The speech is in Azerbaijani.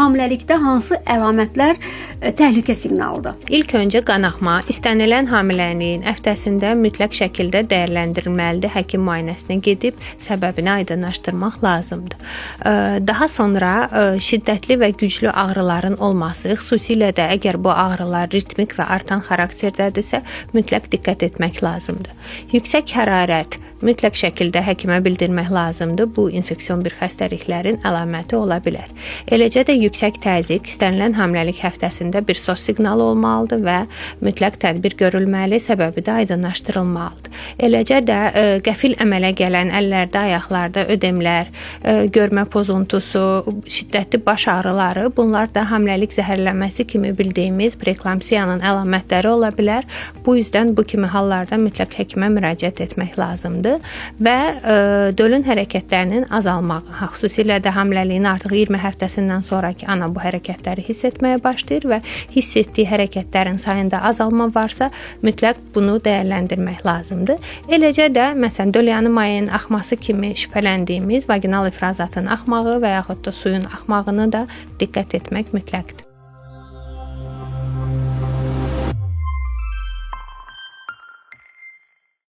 hamiləlikdə hansı əlamətlər təhlükə siqnalıdır? İlk öncə qanaxma, istənilən hamilənin həftəsində mütləq şəkildə dəyərləndirilməlidir. Həkim müayinəsinə gedib səbəbini aydınlaşdırmaq lazımdır. Daha sonra şiddətli və güclü ağrıların olması, xüsusilə də əgər bu ağrılar ritmik və artan xarakterlidirsə, mütləq diqqət etmək lazımdır. Yüksək hərarət mütləq şəkildə həkimə bildirmək lazımdır. Bu infeksion bir xəstəliklərin əlaməti ola bilər. Eləcə də yüksək təzyiq istənilən hamiləlik həftəsində bir SOS siqnalı olmalıdır və mütləq tədbir görülməli, səbəbi də aydınlaşdırılmalıdır. Eləcə də qəfil əmələ gələn əllərdə, ayaqlarda ödemlər, görmə pozuntusu, şiddətli baş ağrıları, bunlar da hamiləlik zəhərlənməsi kimi bildiyimiz preeklamsiyanın əlamətləri ola bilər. Bu yüzdən bu kimi hallarda mütləq həkimə müraciət etmək lazımdır və dölün hərəkətlərinin azalmağı, xüsusilə də hamiləliyin artıq 20 həftəsindən sonraki ana bu hərəkətləri hiss etməyə başlayır və hiss etdiyi hərəkətlərin sayında azalma varsa, mütləq bunu dəyərləndirmək lazımdır. Eləcə də, məsələn, döl yanı mayının axması kimi şübhələndiyimiz vaginal ifrazatın axmağı və yaxud da suyun axmağını da diqqət etmək mütləqdir.